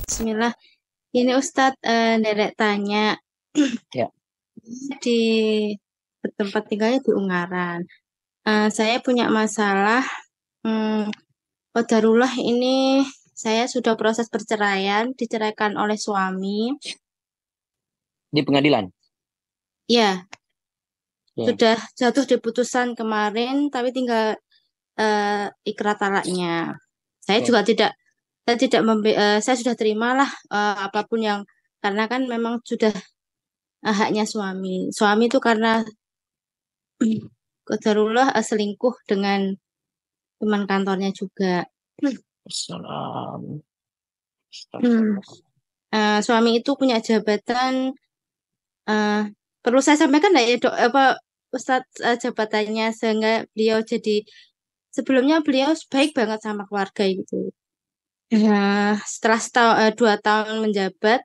Bismillah. Ini Ustadz Derek tanya Ya, di tempat tinggalnya di Ungaran. Saya punya masalah. Hmm, Qadarullah ini saya sudah proses perceraian, diceraikan oleh suami. di pengadilan. Ya, Ya, sudah jatuh di putusan kemarin, tapi tinggal ikrar talaknya. Saya ya. juga tidak, saya sudah terimalah apapun yang karena kan memang sudah haknya suami. Suami itu karena Qadarullah selingkuh dengan teman kantornya juga. Assalam. Hmm. Astagfirullah. Suami itu punya jabatan, eh, perlu saya sampaikan nggak ya dok, apa Ustadz, jabatannya sehingga beliau jadi sebelumnya beliau baik banget sama keluarga gitu. Setelah 2 tahun menjabat,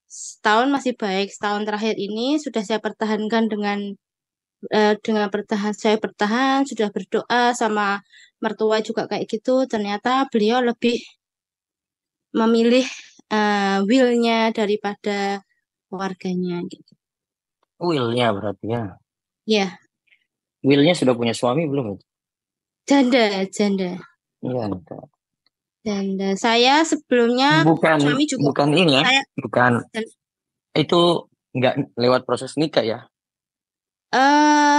setahun masih baik, setahun terakhir ini sudah saya pertahankan dengan saya bertahan, sudah berdoa sama mertua juga kayak gitu. Ternyata beliau lebih memilih will-nya daripada keluarganya gitu. Willnya berarti ya. Ya, Willnya sudah punya suami belum itu? janda, janda, Iya, enggak. janda. Saya sebelumnya Bukan, suami juga bukan ini ya. saya Bukan, itu nggak lewat proses nikah ya.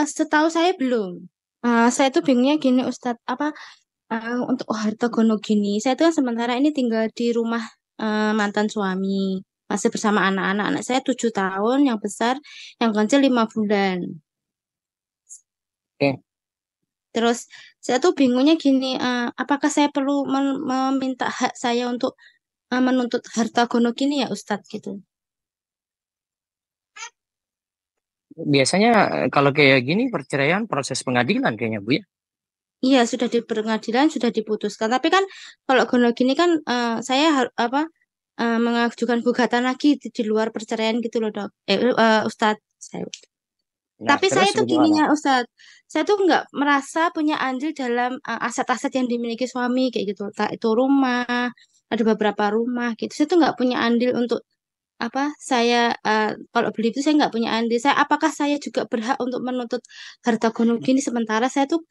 setahu saya belum. Saya tuh bingungnya gini Ustadz, apa untuk harta gono gini. Saya tuh kan sementara ini tinggal di rumah mantan suami, masih bersama anak-anak. Anak saya 7 tahun, yang besar, yang kecil 5 bulan. Oke. Terus saya tuh bingungnya gini, apakah saya perlu meminta hak saya untuk menuntut harta gono gini ya Ustadz gitu. Biasanya kalau kayak gini perceraian proses pengadilan kayaknya Bu ya. Iya, sudah di pengadilan, sudah diputuskan. Tapi kan kalau gono gini kan saya mengajukan gugatan lagi di luar perceraian gitu loh dok. Ustadz. Nah, Tapi saya terus tuh bagaimana? gininya Ustadz, saya tuh nggak merasa punya andil dalam aset-aset yang dimiliki suami kayak gitu. Tak itu rumah, ada beberapa rumah gitu. Saya tuh nggak punya andil untuk apa? Kalau beli itu saya nggak punya andil. Apakah saya juga berhak untuk menuntut harta gunung gini sementara saya tuh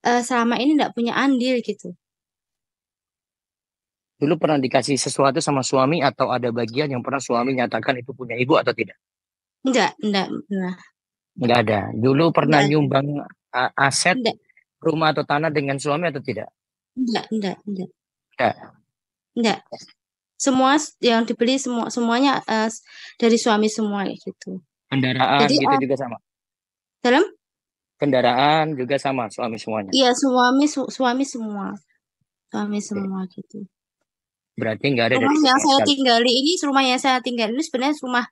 selama ini nggak punya andil gitu. Dulu pernah dikasih sesuatu sama suami atau ada bagian yang pernah suami nyatakan itu punya ibu atau tidak? Enggak, nah, Nggak ada. Dulu pernah enggak ada, nyumbang aset enggak, rumah atau tanah dengan suami atau tidak? enggak, Tidak. enggak. Semua yang dibeli semuanya dari suami semua kayak gitu. Kendaraan Jadi gitu juga sama. dalam Kendaraan juga sama suami semuanya. iya suami Oke. semua gitu. Berarti nggak ada dari ibu sama sekali. Rumah yang saya tinggali ini sebenarnya rumah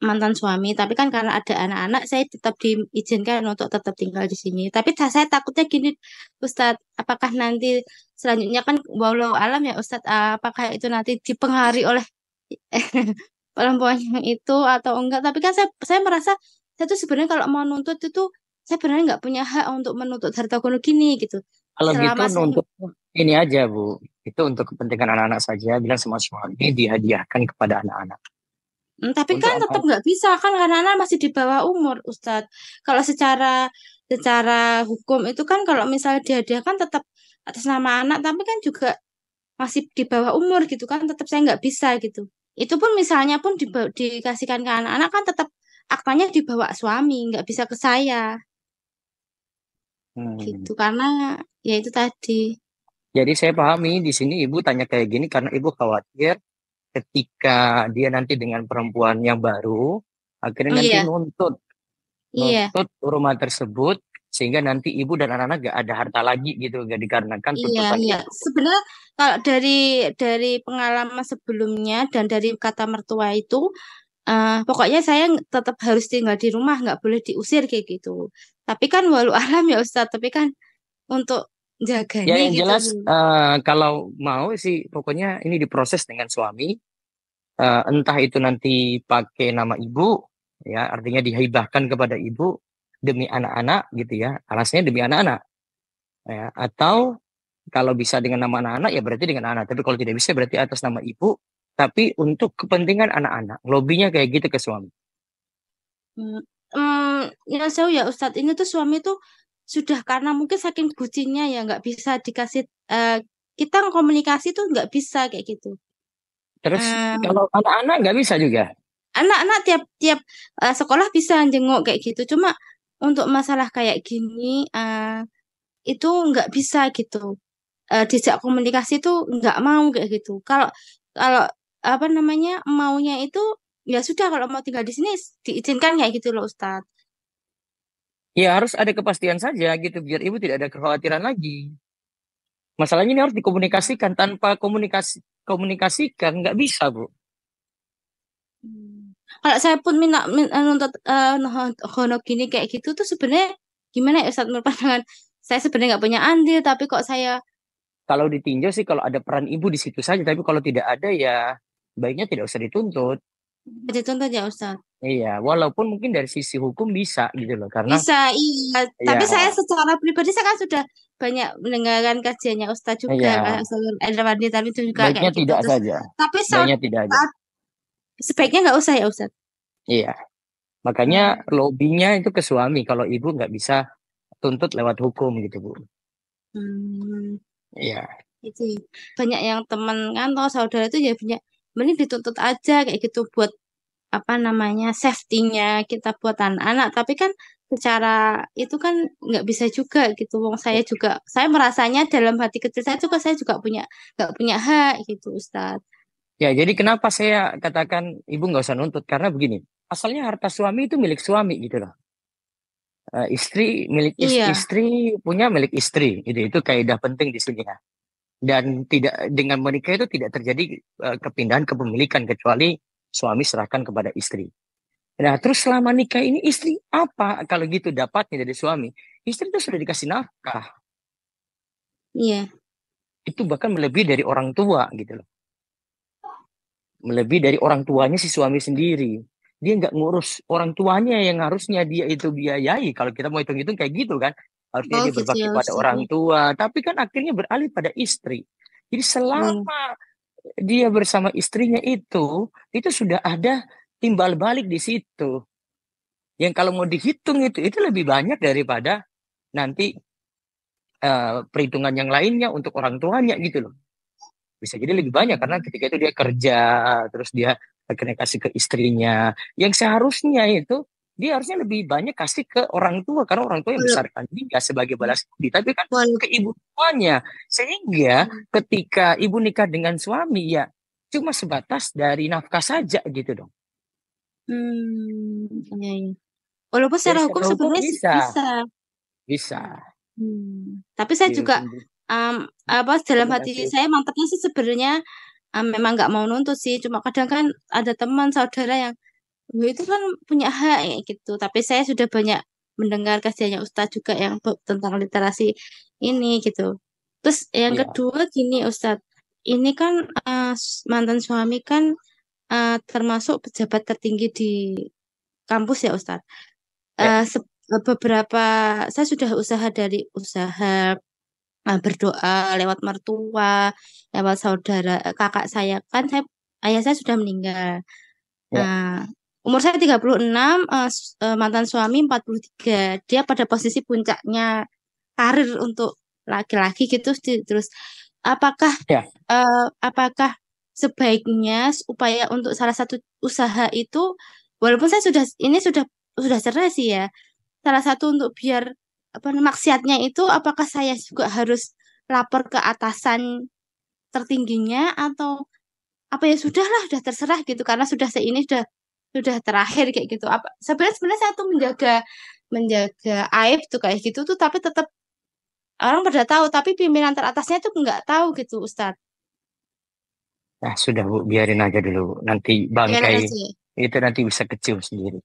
mantan suami, tapi kan karena ada anak-anak, saya tetap diizinkan untuk tetap tinggal di sini. Tapi saya takutnya gini, Ustadz, apakah nanti selanjutnya kan walau alam ya Ustadz, apakah itu nanti dipengaruhi oleh perempuan yang itu atau enggak? Tapi kan saya merasa saya tuh sebenarnya kalau mau nuntut itu saya benar nggak punya hak untuk menuntut harta gono gini gitu. Kalau gitu Selama saya untuk ini aja Bu, itu untuk kepentingan anak-anak saja. Bilang sama suami dihadiahkan kepada anak-anak. Tapi Untuk kan tetap anak, nggak bisa kan karena anak masih di bawah umur, Ustadz. Kalau secara hukum itu kan kalau misalnya dihadiahkan tetap atas nama anak, tapi kan juga masih di bawah umur gitu kan, tetap saya nggak bisa gitu. Itu pun misalnya pun dikasihkan ke anak-anak kan tetap aktanya dibawa suami, nggak bisa ke saya hmm. gitu karena ya itu tadi. Jadi saya pahami di sini ibu tanya kayak gini karena ibu khawatir ketika dia nanti dengan perempuan yang baru, akhirnya nanti Iya, nuntut iya. nuntut rumah tersebut sehingga nanti ibu dan anak-anak gak ada harta lagi gitu, gak dikarenakan Iya, tuntutan iya. itu. Sebenarnya kalau dari pengalaman sebelumnya dan dari kata mertua itu, pokoknya saya tetap harus tinggal di rumah, nggak boleh diusir kayak gitu. Tapi kan walau alam ya Ustadz, tapi kan untuk Ya jaganya yang gitu. jelas kalau mau sih pokoknya ini diproses dengan suami. Entah itu nanti pakai nama ibu, ya artinya dihibahkan kepada ibu demi anak-anak gitu ya, alasannya demi anak-anak, ya. Atau kalau bisa dengan nama anak-anak ya berarti dengan anak. Tapi kalau tidak bisa berarti atas nama ibu. tapi untuk kepentingan anak-anak. Lobbynya kayak gitu ke suami. Hmm, ya jauh ya Ustadz. Ini tuh suami tuh sudah karena mungkin saking bucinnya ya nggak bisa dikasih kita komunikasi tuh nggak bisa kayak gitu. Terus Eh, kalau anak-anak nggak bisa juga. Anak-anak tiap-tiap sekolah bisa jenguk kayak gitu. Cuma untuk masalah kayak gini itu nggak bisa gitu. Diajak komunikasi tuh nggak mau kayak gitu. Kalau kalau apa namanya maunya itu ya sudah kalau mau tinggal di sini diizinkan kayak gitu loh Ustadz. Ya harus ada kepastian saja gitu biar ibu tidak ada kekhawatiran lagi. Masalahnya ini harus dikomunikasikan. Tanpa komunikasikan nggak bisa, Bu. Hmm. Kalau saya pun nuntut honor gini kayak gitu tuh sebenarnya gimana ya Ustadz menurut pandangan saya sebenarnya nggak punya andil tapi kok saya Kalau ditinjau sih kalau ada peran ibu di situ saja, tapi kalau tidak ada ya baiknya tidak usah dituntut. jadi contoh ya Ustadz. Iya, walaupun mungkin dari sisi hukum bisa gitu loh, karena Bisa, iya. Tapi saya ya, secara pribadi saya kan sudah banyak mendengarkan kajiannya Ustadz juga, iya, kayak Ustadz Elrawandi tadi itu juga kayak baiknya gitu. tidak Terus, saja, tapi baiknya tidak aja. sebaiknya nggak usah ya Ustadz. Iya, makanya Hmm. lobbynya itu ke suami. Kalau ibu nggak bisa tuntut lewat hukum gitu, Bu. Hmm, Iya, itu banyak yang teman kantor saudara itu ya punya mending dituntut aja kayak gitu buat apa namanya safety-nya kita buat anak-anak. Tapi kan secara itu kan nggak bisa juga gitu. Wong saya juga saya merasanya dalam hati kecil saya juga punya nggak punya hak gitu Ustadz. ya jadi kenapa saya katakan ibu nggak usah nuntut? Karena begini, asalnya harta suami itu milik suami gitu loh. Istri milik Iya. istri punya milik istri, gitu. Itu kaidah penting di sini ya. Dan tidak dengan menikah itu tidak terjadi kepindahan kepemilikan kecuali suami serahkan kepada istri. Nah, terus selama nikah ini istri apa kalau gitu dapatnya dari suami? Istri itu sudah dikasih nafkah, Iya. itu bahkan melebihi dari orang tua gitu loh. Melebihi dari orang tuanya si suami sendiri. Dia nggak ngurus orang tuanya yang harusnya dia itu biayai. Kalau kita mau hitung-hitung kayak gitu kan. Harusnya Oh dia gitu berbakti ya pada Ustadz ya. orang tua. Tapi kan akhirnya beralih pada istri. Jadi Hmm. selama dia bersama istrinya itu sudah ada timbal balik di situ. Yang kalau mau dihitung itu lebih banyak daripada nanti perhitungan yang lainnya untuk orang tuanya gitu loh. Bisa jadi lebih banyak karena ketika itu dia kerja, terus dia akhirnya kasih ke istrinya. Yang seharusnya itu dia harusnya lebih banyak kasih ke orang tua karena orang tua yang Walau, besarkan dia sebagai balas budi. Tapi kan walau, ke ibu tuanya. Sehingga ketika ibu nikah dengan suami ya cuma sebatas dari nafkah saja gitu dong. iya, iya. Walaupun Dari secara hukum secara hukum sebenarnya bisa, bisa. bisa Tapi saya juga um, apa dalam hati komunikasi. saya mantapnya sih sebenarnya memang nggak mau nuntut sih. Cuma kadang kan ada teman saudara yang "Wah, itu kan punya hak ya gitu." Tapi saya sudah banyak mendengar kajiannya Ustadz juga yang tentang literasi ini gitu. Terus yang Iya, kedua gini Ustadz, ini kan mantan suami kan termasuk pejabat tertinggi di kampus ya Ustadz. ya, Beberapa saya sudah usaha dari usaha berdoa lewat mertua, lewat saudara kakak saya kan ayah saya sudah meninggal. ya, Nah, umur saya 36, mantan suami 43. Dia pada posisi puncaknya karir untuk laki-laki gitu terus apakah ya. apakah sebaiknya upaya untuk salah satu usaha itu walaupun saya sudah cerai sih ya. Salah satu untuk biar apa maksiatnya itu apakah saya juga harus lapor ke atasan tertingginya atau apa ya sudahlah sudah terserah gitu karena sudah seini sudah terakhir kayak gitu apa sebenarnya sebenarnya saya tuh menjaga menjaga aib tuh kayak gitu tuh tapi tetap orang pada tahu tapi pimpinan teratasnya tuh nggak tahu gitu Ustadz. Nah, sudah Bu, biarin aja dulu. Nanti Biarin bangkai aja ya. itu nanti bisa kecium sendiri.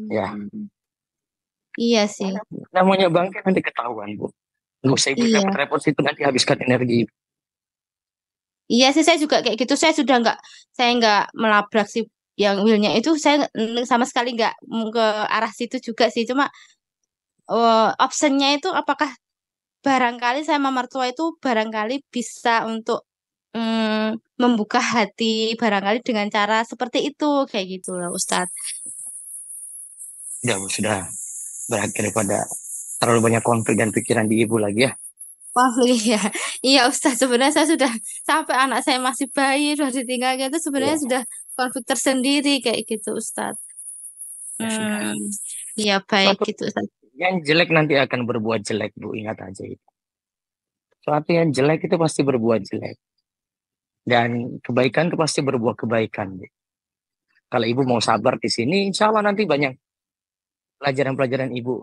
Ya, Hmm, iya sih. namanya bangkai nanti ketahuan, Bu. Nggak usah ibu Iya. repot-repot situ nanti habiskan energi. Iya sih saya juga kayak gitu. Saya nggak melabrak sih yang willnya itu saya sama sekali nggak ke arah situ juga sih. Cuma optionnya itu apakah barangkali saya sama mertua itu barangkali bisa untuk membuka hati barangkali dengan cara seperti itu kayak gitu loh Ustadz. Sudah, Bu, sudah berakhir pada terlalu banyak konflik dan pikiran di ibu lagi ya. Wah iya, iya Ustadz sebenarnya saya sudah sampai anak saya masih bayi sudah ditinggalkan itu sebenarnya Iya, sudah konflik tersendiri kayak gitu Ustadz. ya sudah. Hmm, iya baik Suatu gitu Ustadz. yang jelek nanti akan berbuat jelek, Bu. Ingat aja itu. Suatu yang jelek itu pasti berbuat jelek. Dan kebaikan itu pasti berbuah kebaikan, Bu. Kalau ibu mau sabar di sini, insya Allah nanti banyak pelajaran-pelajaran ibu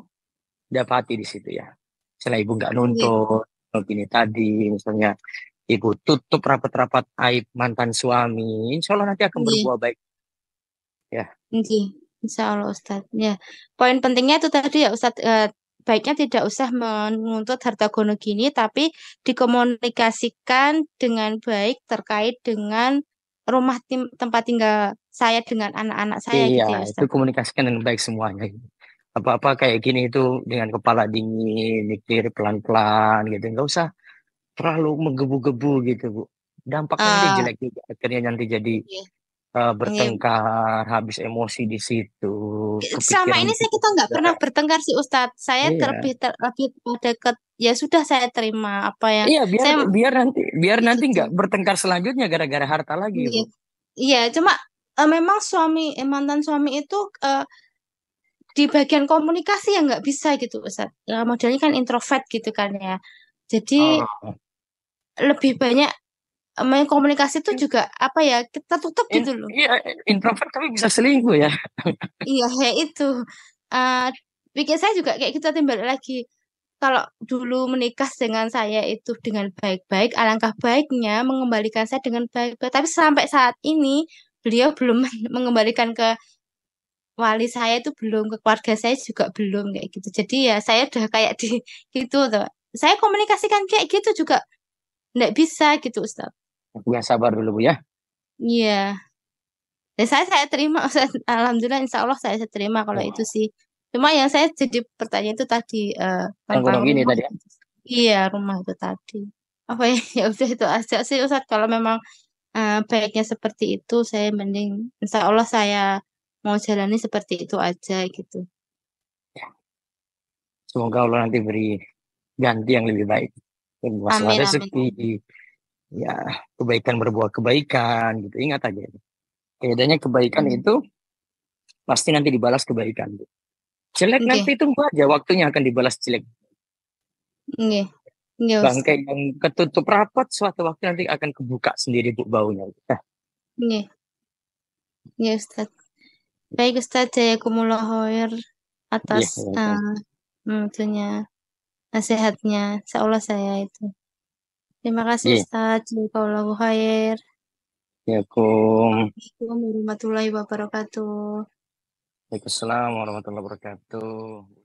dapati di situ ya. Misalnya ibu nggak Iya, nuntut, begini tadi, misalnya ibu tutup rapat-rapat aib mantan suami, insya Allah nanti akan iya, berbuah baik ya. iya. Insya Allah Ustadz. Ya, poin pentingnya itu tadi ya Ustadz. Baiknya tidak usah menuntut harta gono gini, tapi dikomunikasikan dengan baik terkait dengan tempat tinggal saya dengan anak-anak saya Iya, gitu ya itu Ustadz. komunikasikan dengan baik semuanya. Gitu. Apa-apa kayak gini itu dengan kepala dingin, mikir pelan-pelan gitu. Nggak usah terlalu menggebu-gebu gitu, Bu. Dampaknya nanti Eh, jelek juga. Akhirnya nanti jadi iya, iya. bertengkar, habis emosi di situ, Selama kepikiran ini di saya situ kita nggak juga. pernah bertengkar sih Ustadz. Saya Iya. lebih pada ke ya sudah saya terima apa yang Iya, biar saya biar nanti nggak itu. bertengkar selanjutnya gara-gara harta lagi, Iya, Bu. iya. Cuma memang mantan suami itu di bagian komunikasi yang nggak bisa gitu Ustaz. Ya, modelnya kan introvert gitu kan ya. Jadi Oh. lebih banyak main komunikasi itu juga apa ya kita tutup In, gitu loh. iya, introvert tapi bisa selingkuh ya. Iya ya itu. Eh Pikir saya juga kayak gitu timbal lagi. Kalau dulu menikah dengan saya itu dengan baik-baik, alangkah baiknya mengembalikan saya dengan baik-baik. Tapi sampai saat ini beliau belum mengembalikan ke wali saya itu belum, ke keluarga saya juga belum kayak gitu. Jadi ya saya udah kayak di gitu tuh. Saya komunikasikan kayak gitu juga nggak bisa gitu Ustaz. Ya sabar dulu, Bu ya. Iya. Dan saya terima Ustaz. Alhamdulillah insya Allah saya terima kalau itu Oh, sih. Cuma yang saya jadi pertanyaan itu tadi yang tentang gunung gini rumah. tadi ya. Iya, rumah itu tadi. Apa ya? Ya udah itu aja sih Ustaz. Kalau memang baiknya seperti itu, saya mending insya Allah saya mau jalani seperti itu aja gitu. Semoga Allah nanti beri ganti yang lebih baik. Dan masalah Amin, amin, rezeki, amin. ya kebaikan berbuah kebaikan gitu. Ingat aja. Bedanya kebaikan Hmm. itu pasti nanti dibalas kebaikan. Jelek nanti Oke, tunggu aja waktunya akan dibalas jelek. oke, oke Bangkai Ustaz. yang ketutup rapat suatu waktu nanti akan kebuka sendiri bu baunya. Nah, Oke, oke Ustaz. Baik Ustaz, jazakumullah khair atas iya, iya, itunya, nasihatnya. Insya Allah saya itu. Terima kasih iya, Ustaz. Jazakumullah khair. iya, kum. Assalamualaikum warahmatullahi wabarakatuh. Waalaikumsalam warahmatullahi wabarakatuh.